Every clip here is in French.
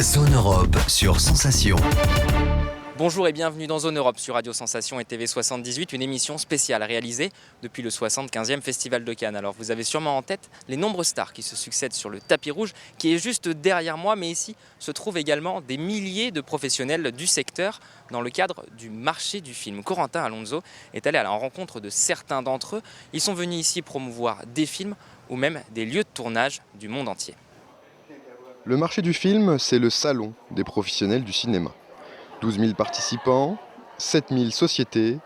Zone Europe sur Sensation. Bonjour et bienvenue dans Zone Europe sur Radio Sensation et TV78, une émission spéciale réalisée depuis le 75e Festival de Cannes. Alors vous avez sûrement en tête les nombreuses stars qui se succèdent sur le tapis rouge qui est juste derrière moi, mais ici se trouvent également des milliers de professionnels du secteur dans le cadre du marché du film. Corentin Alonso est allé à la rencontre de certains d'entre eux. Ils sont venus ici promouvoir des films ou même des lieux de tournage du monde entier. Le marché du film, c'est le salon des professionnels du cinéma. 12 000 participants, 7 000 sociétés,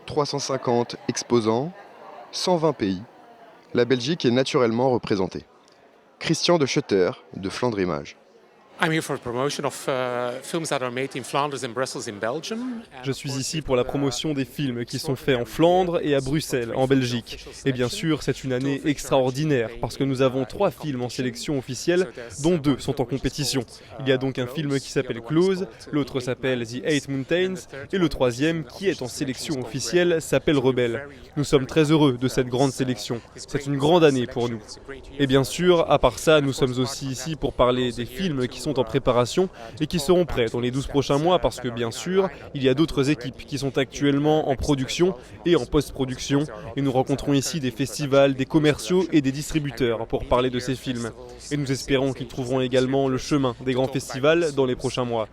350 exposants, 120 pays. La Belgique est naturellement représentée. Christian de Schutter, de Flandre Images. Je suis ici pour la promotion des films qui sont faits en Flandre et à Bruxelles, en Belgique. Et bien sûr, c'est une année extraordinaire parce que nous avons 3 films en sélection officielle, dont 2 sont en compétition. Il y a donc un film qui s'appelle Close, l'autre s'appelle The Eight Mountains et le troisième, qui est en sélection officielle, s'appelle Rebelle. Nous sommes très heureux de cette grande sélection. C'est une grande année pour nous. Et bien sûr, à part ça, nous sommes aussi ici pour parler des films qui sont en préparation et qui seront prêts dans les 12 prochains mois parce que bien sûr, il y a d'autres équipes qui sont actuellement en production et en post-production et nous rencontrons ici des festivals, des commerciaux et des distributeurs pour parler de ces films. Et nous espérons qu'ils trouveront également le chemin des grands festivals dans les prochains mois.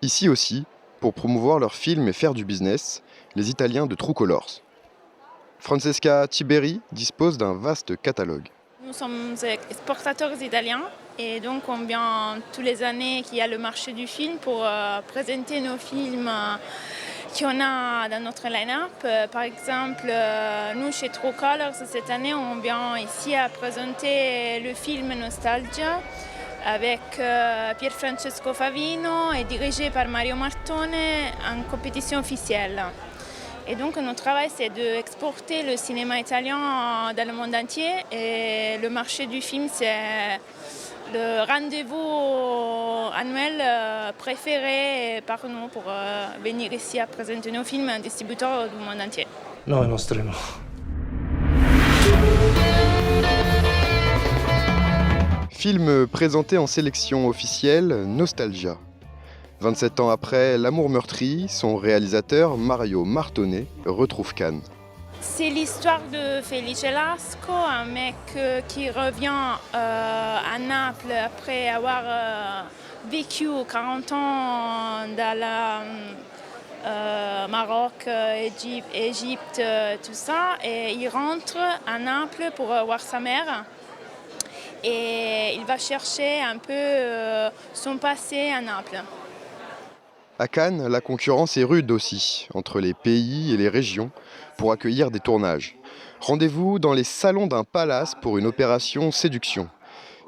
Ici aussi, pour promouvoir leurs films et faire du business, les Italiens de True Colors. Francesca Tiberi dispose d'un vaste catalogue. Nous sommes exportateurs italiens et donc on vient tous les années qu'il y a le marché du film pour présenter nos films qu'on a dans notre line-up. Par exemple, nous chez True Colors, cette année, on vient ici à présenter le film Nostalgia avec Pier Francesco Favino et dirigé par Mario Martone en compétition officielle. Et donc notre travail c'est d'exporter le cinéma italien dans le monde entier et le marché du film c'est le rendez-vous annuel préféré par nous pour venir ici à présenter nos films à un distributeur du monde entier. No, è nostro no. Film présenté en sélection officielle, Nostalgia. 27 ans après L'amour meurtri, son réalisateur Mario Martone retrouve Cannes. C'est l'histoire de Felice Lasco, un mec qui revient à Naples après avoir vécu 40 ans dans le Maroc, Égypte, tout ça. Et il rentre à Naples pour voir sa mère. Et il va chercher un peu son passé à Naples. À Cannes, la concurrence est rude aussi, entre les pays et les régions, pour accueillir des tournages. Rendez-vous dans les salons d'un palace pour une opération séduction.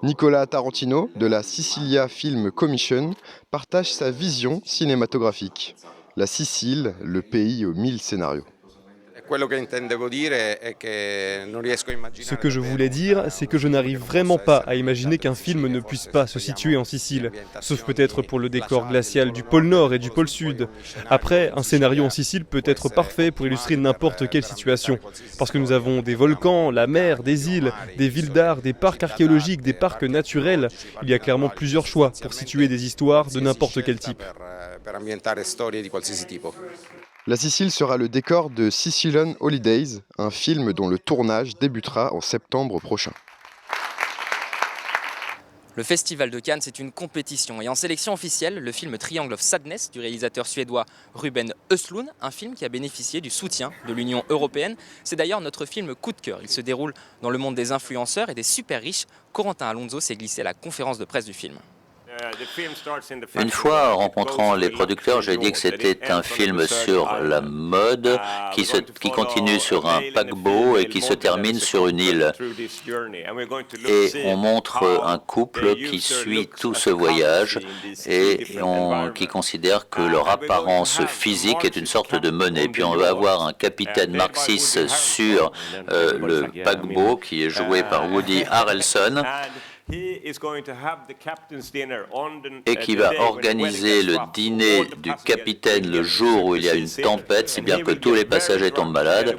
Nicolas Tarantino, de la Sicilia Film Commission, partage sa vision cinématographique. La Sicile, le pays aux 1000 scénarios. Ce que je voulais dire, c'est que je n'arrive vraiment pas à imaginer qu'un film ne puisse pas se situer en Sicile, sauf peut-être pour le décor glacial du pôle Nord et du pôle Sud. Après, un scénario en Sicile peut être parfait pour illustrer n'importe quelle situation, parce que nous avons des volcans, la mer, des îles, des villes d'art, des parcs archéologiques, des parcs naturels. Il y a clairement plusieurs choix pour situer des histoires de n'importe quel type. La Sicile sera le décor de Sicilian Holidays, un film dont le tournage débutera en septembre prochain. Le Festival de Cannes, c'est une compétition. Et en sélection officielle, le film Triangle of Sadness du réalisateur suédois Ruben Östlund, un film qui a bénéficié du soutien de l'Union européenne. C'est d'ailleurs notre film coup de cœur. Il se déroule dans le monde des influenceurs et des super riches. Corentin Alonso s'est glissé à la conférence de presse du film. Une fois, en rencontrant les producteurs, j'ai dit que c'était un film sur la mode qui continue sur un paquebot et qui se termine sur une île. Et on montre un couple qui suit tout ce voyage et qui considère que leur apparence physique est une sorte de monnaie. Puis on va avoir un capitaine Marxis sur le paquebot qui est joué par Woody Harrelson. et qui va organiser le dîner du capitaine le jour où il y a une tempête, si bien que tous les passagers tombent malades,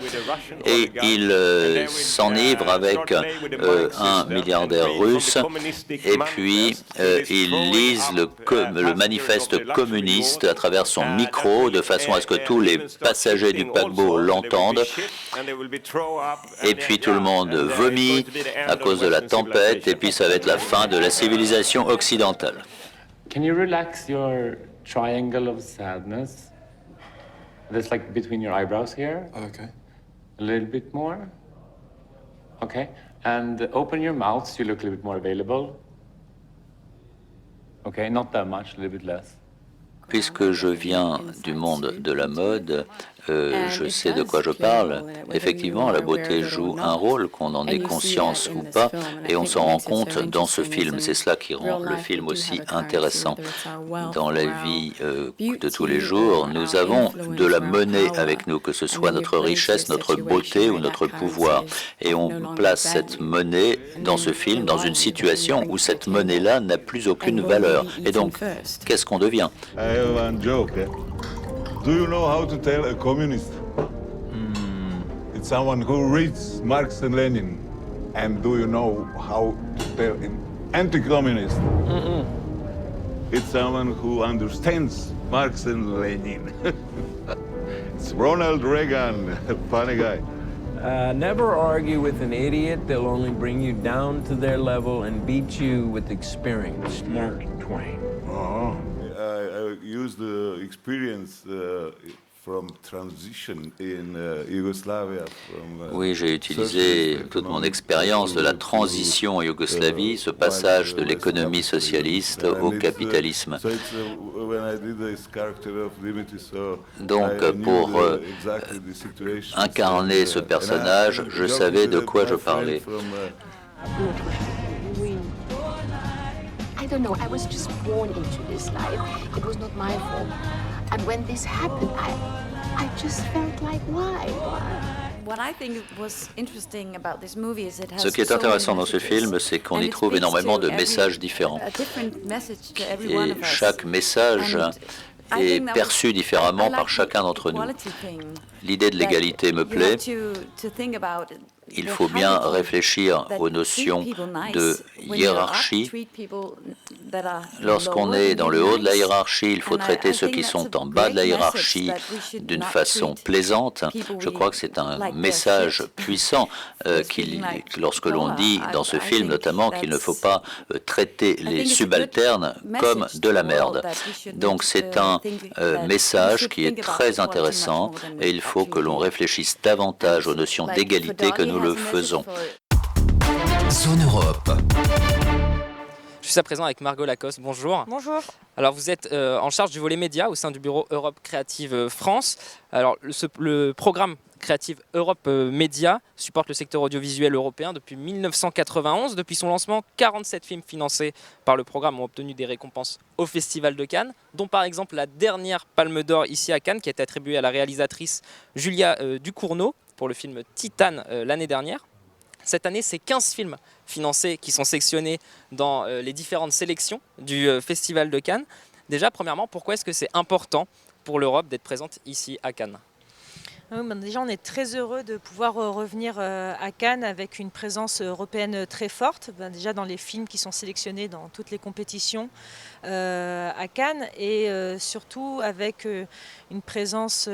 et il s'enivre avec un milliardaire russe, et puis il lise le manifeste communiste à travers son micro, de façon à ce que tous les passagers du paquebot l'entendent, et puis tout le monde vomit à cause de la tempête, et puis ça va être la fin de la civilisation occidentale. Can you relax your triangle of sadness? That's like between your eyebrows here. Okay. A little bit more. Okay. And open your mouth so you look a little bit more available. Okay, not that much, a little bit less. Puisque je viens du monde de la mode, je sais de quoi je parle. Effectivement, la beauté joue un rôle, qu'on en ait conscience ou pas, et on s'en rend compte dans ce film. C'est cela qui rend le film aussi intéressant. Dans la vie de tous les jours, nous avons de la monnaie avec nous, que ce soit notre richesse, notre beauté ou notre pouvoir. Et on place cette monnaie dans ce film, dans une situation où cette monnaie-là n'a plus aucune valeur. Et donc, qu'est-ce qu'on devient? I have one joke. Do you know how to tell a communist? It's someone who reads Marx and Lenin. And do you know how to tell an anti-communist? It's someone who understands Marx and Lenin. It's Ronald Reagan, a funny guy. Never argue with an idiot. They'll only bring you down to their level and beat you with experience. Mark Twain. I used the experience from transition in Yugoslavia. Oui, j'ai utilisé toute mon expérience de la transition en Yougoslavie, ce passage de l'économie socialiste au capitalisme. Donc, pour incarner ce personnage, je savais de quoi je parlais. I don't know, I was just born into this life. It was not my fault. And when this happened, I just felt like, why? Ce qui est intéressant dans ce film, c'est qu'on y trouve énormément de messages différents. Et chaque message est perçu différemment par chacun d'entre nous. L'idée de l'égalité me plaît. Il faut bien réfléchir aux notions de hiérarchie. Lorsqu'on est dans le haut de la hiérarchie, il faut traiter ceux qui sont en bas de la hiérarchie d'une façon plaisante. Je crois que c'est un message puissant lorsque l'on dit dans ce film notamment qu'il ne faut pas traiter les subalternes comme de la merde. Donc c'est un message qui est très intéressant et il faut que l'on réfléchisse davantage aux notions d'égalité que nous le faisons. Zone Europe. Je suis à présent avec Margot Lacoste. Bonjour. Bonjour. Alors vous êtes en charge du volet média au sein du bureau Europe Créative France. Alors le programme Creative Europe Média supporte le secteur audiovisuel européen depuis 1991. Depuis son lancement, 47 films financés par le programme ont obtenu des récompenses au Festival de Cannes, dont par exemple la dernière Palme d'Or ici à Cannes qui a été attribuée à la réalisatrice Julia Ducournau pour le film Titane l'année dernière. Cette année, c'est 15 films financés qui sont sélectionnés dans les différentes sélections du Festival de Cannes. Déjà, premièrement, pourquoi est-ce que c'est important pour l'Europe d'être présente ici à Cannes ? Déjà, on est très heureux de pouvoir revenir à Cannes avec une présence européenne très forte. Déjà dans les films qui sont sélectionnés dans toutes les compétitions à Cannes et surtout avec une présence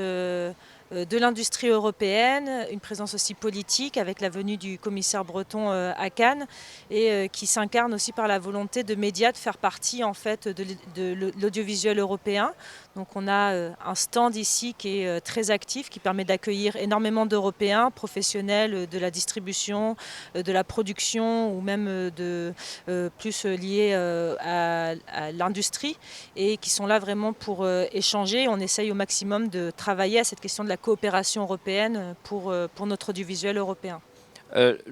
de l'industrie européenne, une présence aussi politique avec la venue du commissaire breton à Cannes et qui s'incarne aussi par la volonté de médias de faire partie en fait de l'audiovisuel européen. Donc on a un stand ici qui est très actif, qui permet d'accueillir énormément d'Européens, professionnels de la distribution, de la production ou même plus liés à l'industrie et qui sont là vraiment pour échanger. On essaye au maximum de travailler à cette question de la coopération européenne pour notre audiovisuel européen.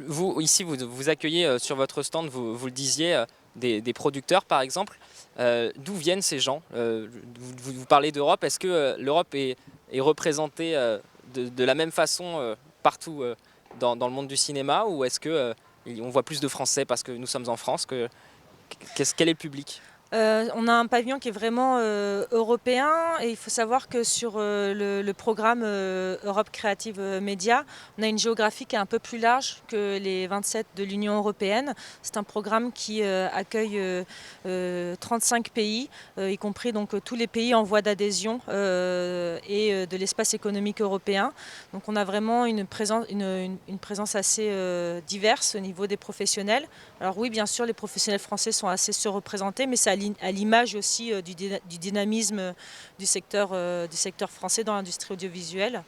Vous, ici, vous accueillez sur votre stand, vous le disiez, des producteurs par exemple. D'où viennent ces gens ? Vous parlez d'Europe, est-ce que l'Europe est représentée de la même façon partout dans le monde du cinéma ou est-ce que On voit plus de Français parce que nous sommes en France. Quel est le public ? On a un pavillon qui est vraiment européen et il faut savoir que sur le programme Europe Creative Media, on a une géographie qui est un peu plus large que les 27 de l'Union européenne. C'est un programme qui accueille 35 pays, y compris donc tous les pays en voie d'adhésion et de l'espace économique européen. Donc on a vraiment une présence assez diverse au niveau des professionnels. Alors oui, bien sûr, les professionnels français sont assez surreprésentés, mais c'est à l'image aussi du dynamisme du secteur français dans l'industrie audiovisuelle.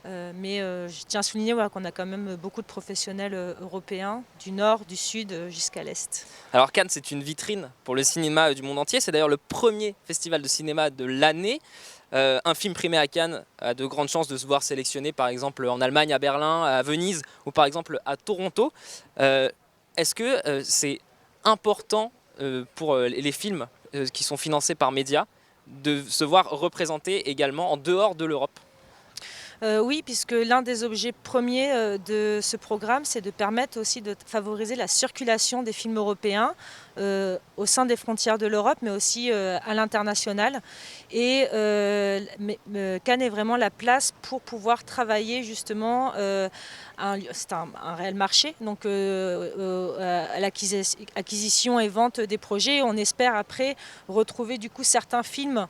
Mais je tiens à souligner qu'on a quand même beaucoup de professionnels européens, du nord, du sud jusqu'à l'est. Alors Cannes, c'est une vitrine pour le cinéma du monde entier. C'est d'ailleurs le premier festival de cinéma de l'année. Un film primé à Cannes a de grandes chances de se voir sélectionné par exemple en Allemagne, à Berlin, à Venise ou par exemple à Toronto. Est-ce que c'est important pour les films qui sont financés par Média de se voir représentés également en dehors de l'Europe ? Oui, puisque l'un des objets premiers de ce programme, c'est de permettre aussi de favoriser la circulation des films européens au sein des frontières de l'Europe, mais aussi à l'international. Et Cannes est vraiment la place pour pouvoir travailler justement. C'est un réel marché, donc à l'acquisition et vente des projets. On espère après retrouver du coup certains films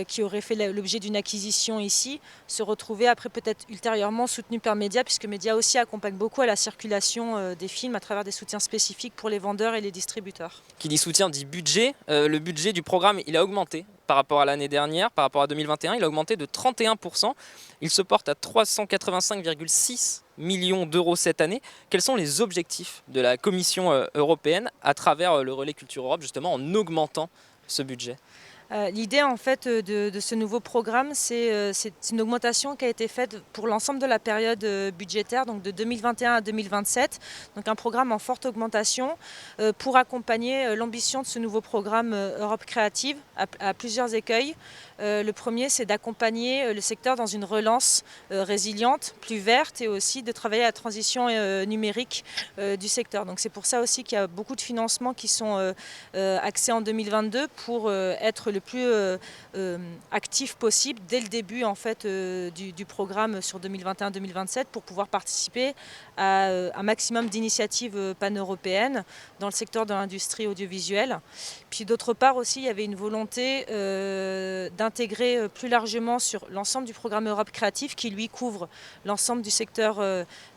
qui auraient fait l'objet d'une acquisition ici, se retrouver après peut-être ultérieurement soutenus par Média, puisque Média aussi accompagne beaucoup à la circulation des films à travers des soutiens spécifiques pour les vendeurs et les distributeurs. Qui dit soutien dit budget. Le budget du programme, il a augmenté par rapport à l'année dernière, par rapport à 2021, il a augmenté de 31%. Il se porte à 385,6 millions d'euros cette année. Quels sont les objectifs de la Commission européenne à travers le Relais Culture Europe, justement en augmentant ce budget ? L'idée en fait de ce nouveau programme, c'est une augmentation qui a été faite pour l'ensemble de la période budgétaire, donc de 2021 à 2027. Donc un programme en forte augmentation pour accompagner l'ambition de ce nouveau programme Europe Créative à plusieurs écueils. Le premier, c'est d'accompagner le secteur dans une relance résiliente, plus verte, et aussi de travailler à la transition numérique du secteur. Donc c'est pour ça aussi qu'il y a beaucoup de financements qui sont axés en 2022 pour être le plus actif possible dès le début en fait, du programme sur 2021-2027 pour pouvoir participer à un maximum d'initiatives pan-européennes dans le secteur de l'industrie audiovisuelle. Puis d'autre part aussi, il y avait une volonté d'intégrer plus largement sur l'ensemble du programme Europe Créative qui lui couvre l'ensemble du secteur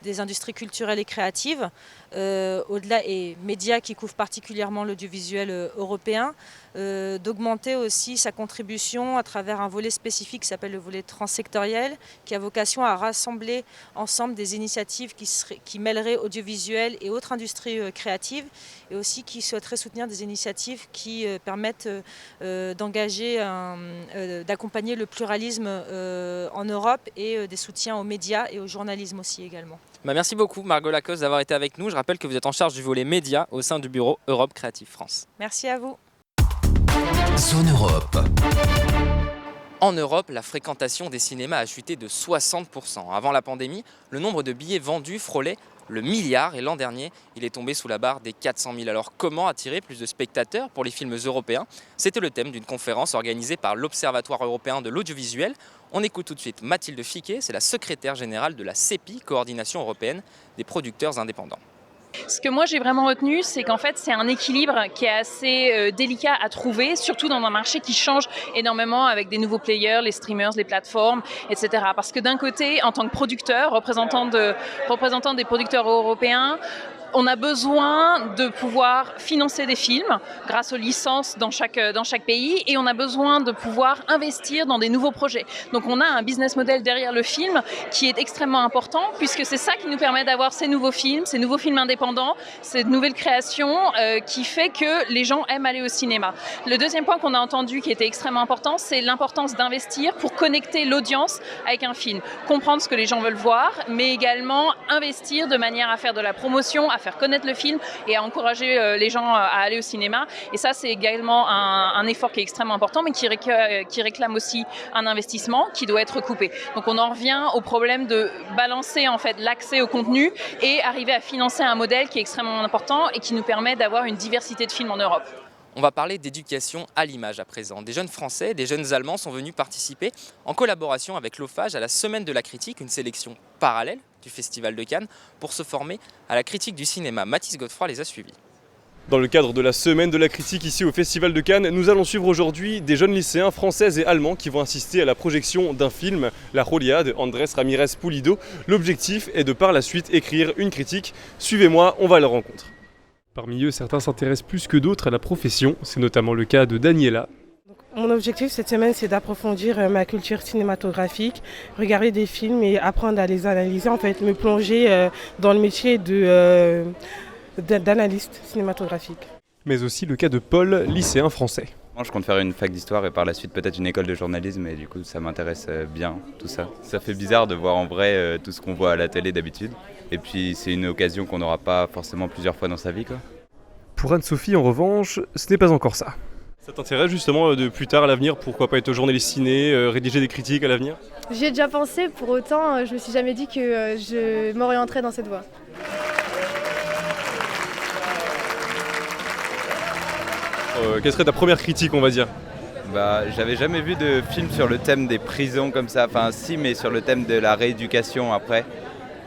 des industries culturelles et créatives, au-delà et médias qui couvrent particulièrement l'audiovisuel européen, d'augmenter aussi sa contribution à travers un volet spécifique qui s'appelle le volet transsectoriel, qui a vocation à rassembler ensemble des initiatives qui mêleraient audiovisuel et autres industries créatives, et aussi qui souhaiteraient soutenir des initiatives qui permettent d'engager, d'accompagner le pluralisme en Europe et des soutiens aux médias et au journalisme aussi également. Merci beaucoup Margot Lacoste d'avoir été avec nous. Je rappelle que vous êtes en charge du volet médias au sein du bureau Europe Creative France. Merci à vous. Zone Europe. En Europe, la fréquentation des cinémas a chuté de 60%. Avant la pandémie, le nombre de billets vendus frôlait le milliard et l'an dernier, il est tombé sous la barre des 400 000. Alors comment attirer plus de spectateurs pour les films européens ? C'était le thème d'une conférence organisée par l'Observatoire européen de l'audiovisuel. On écoute tout de suite Mathilde Fiquet, c'est la secrétaire générale de la CEPI, Coordination européenne des producteurs indépendants. Ce que moi j'ai vraiment retenu, c'est qu'en fait c'est un équilibre qui est assez délicat à trouver, surtout dans un marché qui change énormément avec des nouveaux players, les streamers, les plateformes, etc. Parce que d'un côté, en tant que producteur, représentant des producteurs européens, on a besoin de pouvoir financer des films grâce aux licences dans chaque pays, et on a besoin de pouvoir investir dans des nouveaux projets. Donc on a un business model derrière le film qui est extrêmement important, puisque c'est ça qui nous permet d'avoir ces nouveaux films indépendants, ces nouvelles créations qui fait que les gens aiment aller au cinéma. Le deuxième point qu'on a entendu qui était extrêmement important, c'est l'importance d'investir pour connecter l'audience avec un film, comprendre ce que les gens veulent voir, mais également investir de manière à faire de la promotion, à faire connaître le film et à encourager les gens à aller au cinéma. Et ça, c'est également un effort qui est extrêmement important, mais qui réclame aussi un investissement qui doit être coupé. Donc on en revient au problème de balancer en fait l'accès au contenu et arriver à financer un modèle qui est extrêmement important et qui nous permet d'avoir une diversité de films en Europe. On va parler d'éducation à l'image à présent. Des jeunes Français, des jeunes Allemands sont venus participer en collaboration avec l'OFAGE à la Semaine de la Critique, une sélection parallèle du Festival de Cannes, pour se former à la critique du cinéma. Mathis Godefroy les a suivis. Dans le cadre de la Semaine de la Critique ici au Festival de Cannes, nous allons suivre aujourd'hui des jeunes lycéens français et allemands qui vont assister à la projection d'un film, La Jolia de Andrés Ramírez Pulido. L'objectif est de par la suite écrire une critique. Suivez-moi, on va à leur rencontre. Parmi eux, certains s'intéressent plus que d'autres à la profession. C'est notamment le cas de Daniela. Mon objectif cette semaine, c'est d'approfondir ma culture cinématographique, regarder des films et apprendre à les analyser, en fait, me plonger dans le métier d'analyste cinématographique. Mais aussi le cas de Paul, lycéen français. Je compte faire une fac d'histoire et par la suite peut-être une école de journalisme et du coup ça m'intéresse bien tout ça. Ça fait bizarre de voir en vrai tout ce qu'on voit à la télé d'habitude et puis c'est une occasion qu'on n'aura pas forcément plusieurs fois dans sa vie, quoi. Pour Anne-Sophie en revanche, ce n'est pas encore ça. Ça t'intéresse justement de plus tard à l'avenir, pourquoi pas être journaliste ciné, rédiger des critiques à l'avenir ? J'y ai déjà pensé, pour autant je me suis jamais dit que je m'orienterais dans cette voie. Quelle serait ta première critique, on va dire ? J'avais jamais vu de film sur le thème des prisons comme ça, enfin si, mais sur le thème de la rééducation après.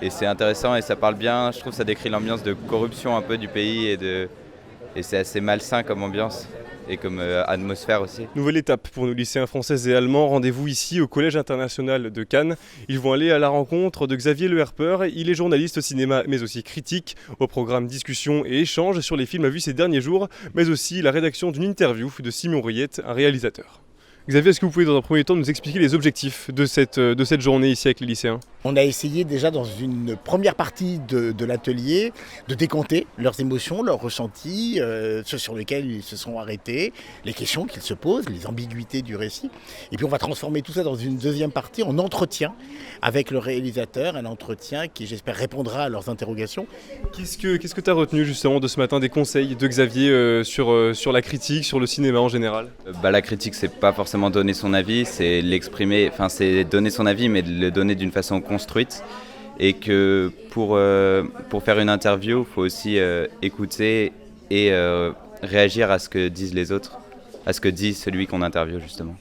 Et c'est intéressant et ça parle bien, je trouve que ça décrit l'ambiance de corruption un peu du pays et c'est assez malsain comme ambiance et comme atmosphère aussi. Nouvelle étape pour nos lycéens français et allemands, rendez-vous ici au Collège international de Cannes. Ils vont aller à la rencontre de Xavier Le Herper, il est journaliste cinéma mais aussi critique, au programme discussion et échange sur les films vus ces derniers jours, mais aussi la rédaction d'une interview de Simon Riette, un réalisateur. Xavier, est-ce que vous pouvez dans un premier temps nous expliquer les objectifs de cette journée ici avec les lycéens ? On a essayé déjà dans une première partie de l'atelier de décompter leurs émotions, leurs ressentis, ceux sur lesquels ils se sont arrêtés, les questions qu'ils se posent, les ambiguïtés du récit. Et puis on va transformer tout ça dans une deuxième partie en entretien avec le réalisateur, un entretien qui j'espère répondra à leurs interrogations. Qu'est-ce que tu as retenu justement de ce matin des conseils de Xavier sur la critique, sur le cinéma en général ? La critique, c'est pas forcément donner son avis, c'est l'exprimer, enfin c'est donner son avis mais de le donner d'une façon construite et que pour faire une interview, il faut aussi écouter et réagir à ce que disent les autres, à ce que dit celui qu'on interviewe justement.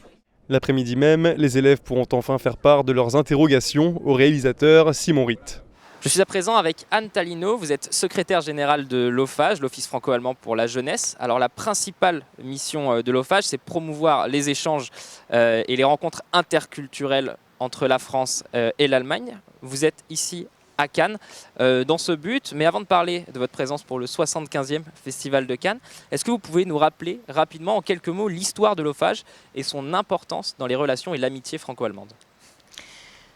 L'après-midi même, les élèves pourront enfin faire part de leurs interrogations au réalisateur Simon Riette. Je suis à présent avec Anne Talino, vous êtes secrétaire générale de l'OFAGE, l'Office franco-allemand pour la jeunesse. Alors la principale mission de l'OFAGE, c'est promouvoir les échanges et les rencontres interculturelles entre la France et l'Allemagne. Vous êtes ici à Cannes dans ce but, mais avant de parler de votre présence pour le 75e Festival de Cannes, est-ce que vous pouvez nous rappeler rapidement en quelques mots l'histoire de l'OFAGE et son importance dans les relations et l'amitié franco-allemande ?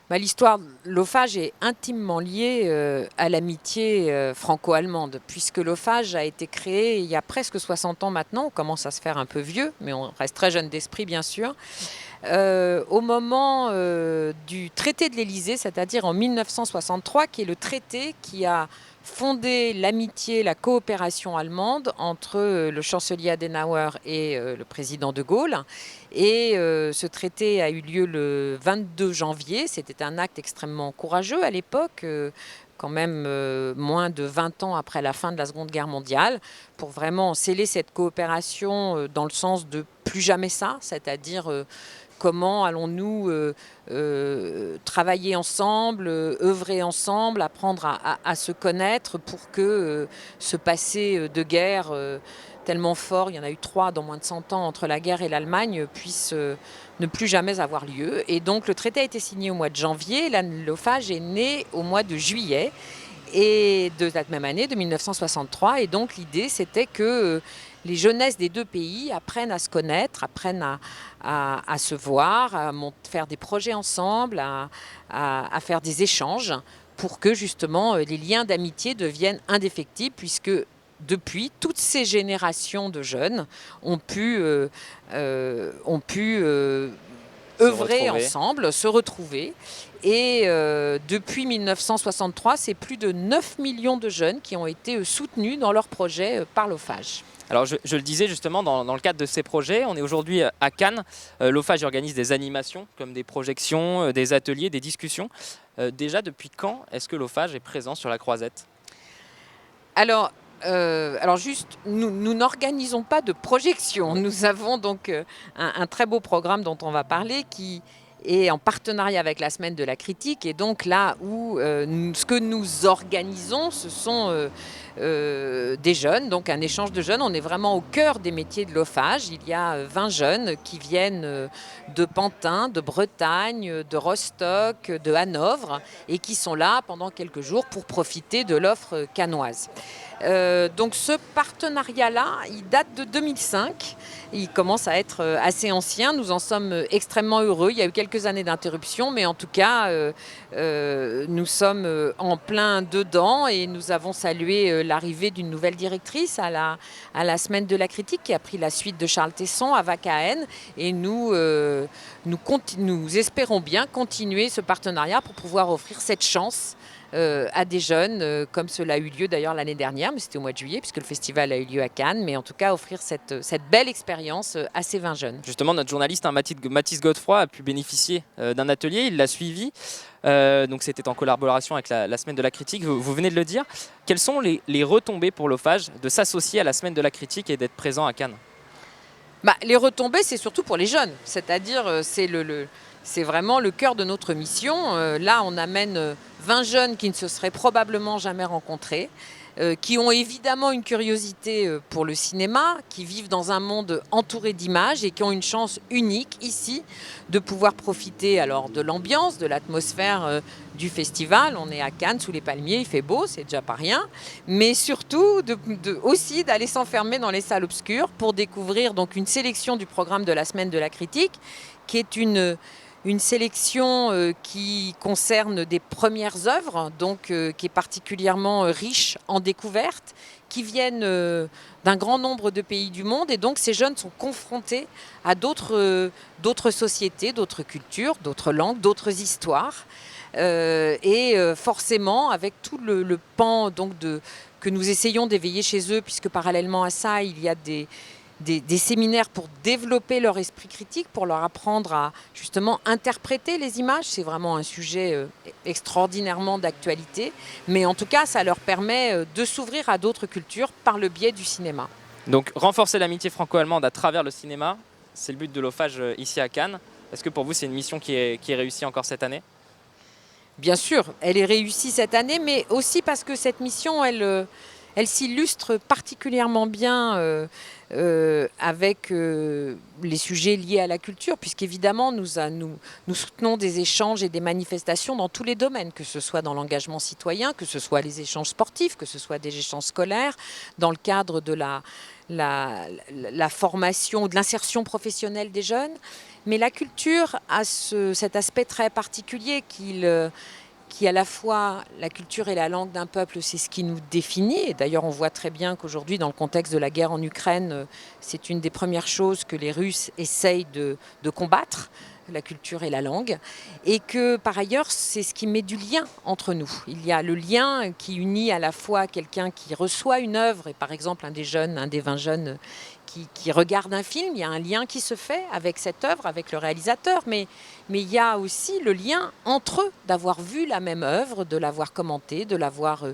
L'histoire de l'OFAGE est intimement liée à l'amitié franco-allemande, puisque l'OFAGE a été créé il y a presque 60 ans maintenant. On commence à se faire un peu vieux, mais on reste très jeune d'esprit, bien sûr. Au moment du traité de l'Élysée, c'est-à-dire en 1963, qui est le traité qui a fondé l'amitié, la coopération allemande entre le chancelier Adenauer et le président de Gaulle. Et ce traité a eu lieu le 22 janvier. C'était un acte extrêmement courageux à l'époque, quand même moins de 20 ans après la fin de la Seconde Guerre mondiale, pour vraiment sceller cette coopération dans le sens de plus jamais ça, c'est-à-dire comment allons-nous travailler ensemble, œuvrer ensemble, apprendre à se connaître pour que ce passé de guerre tellement fort, il y en a eu 3 dans moins de 100 ans entre la guerre et l'Allemagne, puisse ne plus jamais avoir lieu. Et donc le traité a été signé au mois de janvier, l'OFAGE est né au mois de juillet et de cette même année, de 1963. Et donc l'idée, c'était que les jeunesses des deux pays apprennent à se connaître, apprennent à se voir, à faire des projets ensemble, à faire des échanges pour que justement les liens d'amitié deviennent indéfectibles, puisque depuis, toutes ces générations de jeunes ont pu œuvrer ensemble, se retrouver. Et depuis 1963, c'est plus de 9 millions de jeunes qui ont été soutenus dans leurs projets par l'OFAGE. Alors je le disais justement, dans le cadre de ces projets, on est aujourd'hui à Cannes. L'OFAGE organise des animations comme des projections, des ateliers, des discussions. Déjà, depuis quand est-ce que l'OFAGE est présent sur la Croisette ? Alors juste, nous n'organisons pas de projection. Nous avons donc un très beau programme dont on va parler qui est en partenariat avec la Semaine de la Critique. Et donc là où ce que nous organisons, ce sont des jeunes, donc un échange de jeunes. On est vraiment au cœur des métiers de l'OFAGE. Il y a 20 jeunes qui viennent de Pantin, de Bretagne, de Rostock, de Hanovre et qui sont là pendant quelques jours pour profiter de l'offre cannoise. Donc ce partenariat-là, il date de 2005. Il commence à être assez ancien. Nous en sommes extrêmement heureux. Il y a eu quelques années d'interruption, mais en tout cas, nous sommes en plein dedans et nous avons salué l'arrivée d'une nouvelle directrice à la Semaine de la Critique qui a pris la suite de Charles Tesson à Vakahen. Et nous espérons bien continuer ce partenariat pour pouvoir offrir cette chance à des jeunes, comme cela a eu lieu d'ailleurs l'année dernière, mais c'était au mois de juillet, puisque le festival a eu lieu à Cannes, mais en tout cas offrir cette belle expérience à ces 20 jeunes. Justement, notre journaliste Mathis Godefroy a pu bénéficier d'un atelier, il l'a suivi, donc c'était en collaboration avec la Semaine de la Critique, vous venez de le dire. Quelles sont les retombées pour l'OFAGE de s'associer à la Semaine de la Critique et d'être présent à Cannes ? Les retombées, c'est surtout pour les jeunes, c'est-à-dire c'est vraiment le cœur de notre mission. Là, on amène 20 jeunes qui ne se seraient probablement jamais rencontrés, qui ont évidemment une curiosité pour le cinéma, qui vivent dans un monde entouré d'images et qui ont une chance unique ici de pouvoir profiter alors de l'ambiance, de l'atmosphère du festival. On est à Cannes sous les palmiers, il fait beau, c'est déjà pas rien, mais surtout aussi d'aller s'enfermer dans les salles obscures pour découvrir donc une sélection du programme de la Semaine de la Critique, qui est une sélection qui concerne des premières œuvres, donc qui est particulièrement riche en découvertes, qui viennent d'un grand nombre de pays du monde. Et donc ces jeunes sont confrontés à d'autres sociétés, d'autres cultures, d'autres langues, d'autres histoires. Et forcément, avec tout le pan donc, que nous essayons d'éveiller chez eux, puisque parallèlement à ça, il y a des séminaires pour développer leur esprit critique, pour leur apprendre à justement interpréter les images. C'est vraiment un sujet extraordinairement d'actualité. Mais en tout cas, ça leur permet de s'ouvrir à d'autres cultures par le biais du cinéma. Donc renforcer l'amitié franco-allemande à travers le cinéma, c'est le but de l'OFAGE ici à Cannes. Est-ce que pour vous, c'est une mission qui est réussie encore cette année ? Bien sûr, elle est réussie cette année, mais aussi parce que cette mission, elle s'illustre particulièrement bien avec les sujets liés à la culture, puisqu'évidemment, nous soutenons des échanges et des manifestations dans tous les domaines, que ce soit dans l'engagement citoyen, que ce soit les échanges sportifs, que ce soit des échanges scolaires, dans le cadre de la formation ou de l'insertion professionnelle des jeunes. Mais la culture a cet aspect très particulier qui à la fois la culture et la langue d'un peuple, c'est ce qui nous définit. Et d'ailleurs, on voit très bien qu'aujourd'hui, dans le contexte de la guerre en Ukraine, c'est une des premières choses que les Russes essayent de combattre, la culture et la langue. Et que, par ailleurs, c'est ce qui met du lien entre nous. Il y a le lien qui unit à la fois quelqu'un qui reçoit une œuvre, et par exemple, un des 20 jeunes qui regarde un film, il y a un lien qui se fait avec cette œuvre, avec le réalisateur, mais il y a aussi le lien entre eux, d'avoir vu la même œuvre, de l'avoir commentée, de l'avoir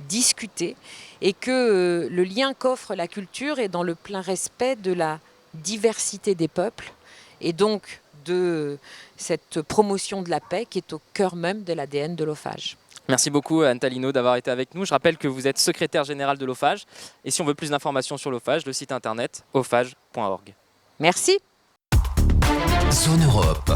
discutée, et que le lien qu'offre la culture est dans le plein respect de la diversité des peuples, et donc de cette promotion de la paix qui est au cœur même de l'ADN de l'OFAGE. Merci beaucoup Anne Talino d'avoir été avec nous. Je rappelle que vous êtes secrétaire générale de l'OFAGE. Et si on veut plus d'informations sur l'OFAGE, le site internet ofage.org. Merci. Zone Europe.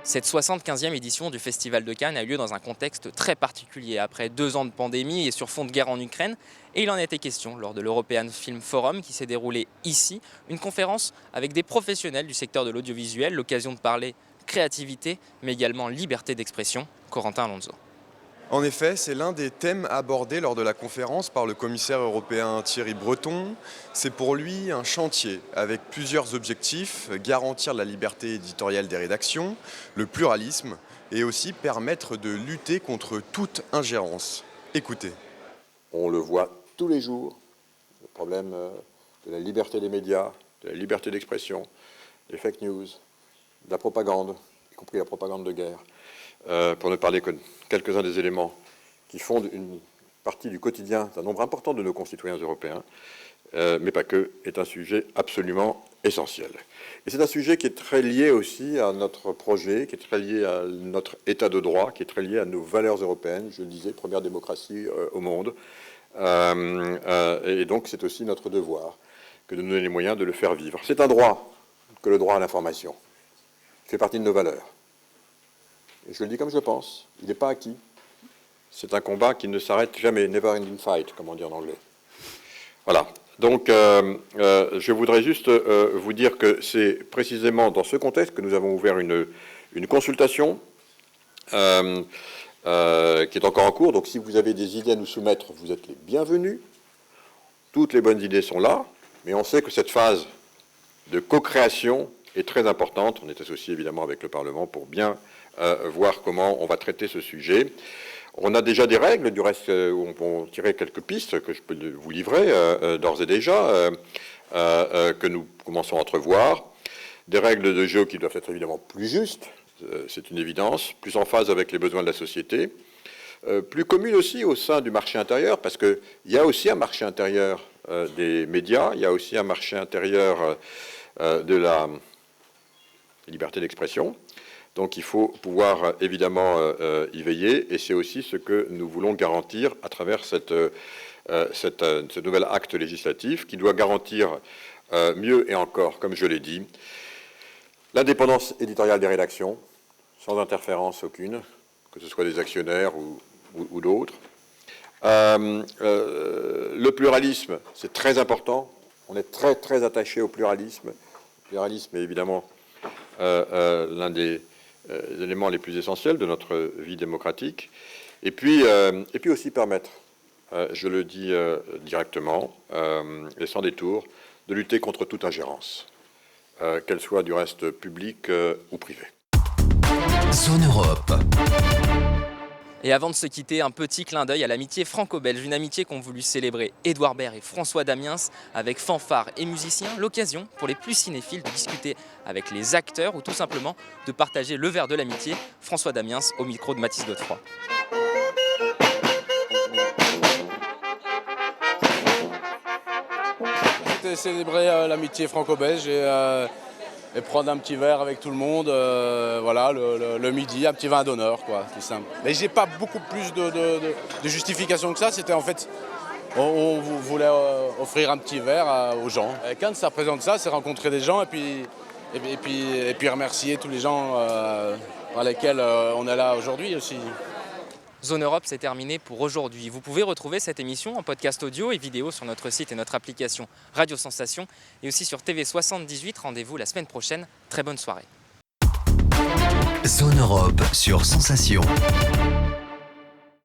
Cette 75e édition du Festival de Cannes a eu lieu dans un contexte très particulier, après 2 ans de pandémie et sur fond de guerre en Ukraine. Et il en a été question lors de l'European Film Forum qui s'est déroulé ici. Une conférence avec des professionnels du secteur de l'audiovisuel, l'occasion de parler créativité, mais également liberté d'expression. Corentin Alonso. En effet, c'est l'un des thèmes abordés lors de la conférence par le commissaire européen Thierry Breton. C'est pour lui un chantier avec plusieurs objectifs, garantir la liberté éditoriale des rédactions, le pluralisme et aussi permettre de lutter contre toute ingérence. Écoutez. On le voit tous les jours, le problème de la liberté des médias, de la liberté d'expression, des fake news, de la propagande, y compris la propagande de guerre. Pour ne parler que de quelques-uns des éléments qui font une partie du quotidien d'un nombre important de nos concitoyens européens, mais pas que, est un sujet absolument essentiel. Et c'est un sujet qui est très lié aussi à notre projet, qui est très lié à notre état de droit, qui est très lié à nos valeurs européennes, je le disais, première démocratie au monde. Et donc c'est aussi notre devoir que de nous donner les moyens de le faire vivre. C'est un droit que le droit à l'information. Il fait partie de nos valeurs. Et je le dis comme je le pense, il n'est pas acquis. C'est un combat qui ne s'arrête jamais, never ending fight, comme on dit en anglais. Voilà. Donc, je voudrais juste vous dire que c'est précisément dans ce contexte que nous avons ouvert une consultation qui est encore en cours. Donc, si vous avez des idées à nous soumettre, vous êtes les bienvenus. Toutes les bonnes idées sont là, mais on sait que cette phase de co-création est très importante. On est associé évidemment avec le Parlement pour bien voir comment on va traiter ce sujet. On a déjà des règles, du reste, où on peut tirer quelques pistes que je peux vous livrer d'ores et déjà, que nous commençons à entrevoir. Des règles de jeu qui doivent être évidemment plus justes, c'est une évidence, plus en phase avec les besoins de la société, plus communes aussi au sein du marché intérieur, parce qu'il y a aussi un marché intérieur des médias, il y a aussi un marché intérieur de la liberté d'expression. Donc il faut pouvoir évidemment y veiller, et c'est aussi ce que nous voulons garantir à travers ce nouvel acte législatif qui doit garantir mieux et encore, comme je l'ai dit, l'indépendance éditoriale des rédactions, sans interférence aucune, que ce soit des actionnaire ou d'autres. Le pluralisme, c'est très important, on est très très attaché au pluralisme. Le pluralisme est évidemment l'un des éléments les plus essentiels de notre vie démocratique, et puis aussi permettre, je le dis directement et sans détour, de lutter contre toute ingérence, qu'elle soit du reste publique ou privée. Zone Europe. Et avant de se quitter, un petit clin d'œil à l'amitié franco-belge, une amitié qu'ont voulu célébrer Édouard Baird et François Damiens avec fanfare et musiciens, l'occasion pour les plus cinéphiles de discuter avec les acteurs ou tout simplement de partager le verre de l'amitié. François Damiens au micro de Mathis Godefroy. C'était célébrer l'amitié franco-belge et prendre un petit verre avec tout le monde, voilà, le midi, un petit vin d'honneur, quoi, tout simple. Mais j'ai pas beaucoup plus de justification que ça, c'était en fait, on voulait offrir un petit verre aux gens. Et Cannes, ça représente ça, c'est rencontrer des gens et puis remercier tous les gens par lesquels on est là aujourd'hui aussi. Zone Europe, c'est terminé pour aujourd'hui. Vous pouvez retrouver cette émission en podcast audio et vidéo sur notre site et notre application Radio Sensation et aussi sur TV78. Rendez-vous la semaine prochaine. Très bonne soirée. Zone Europe sur Sensation.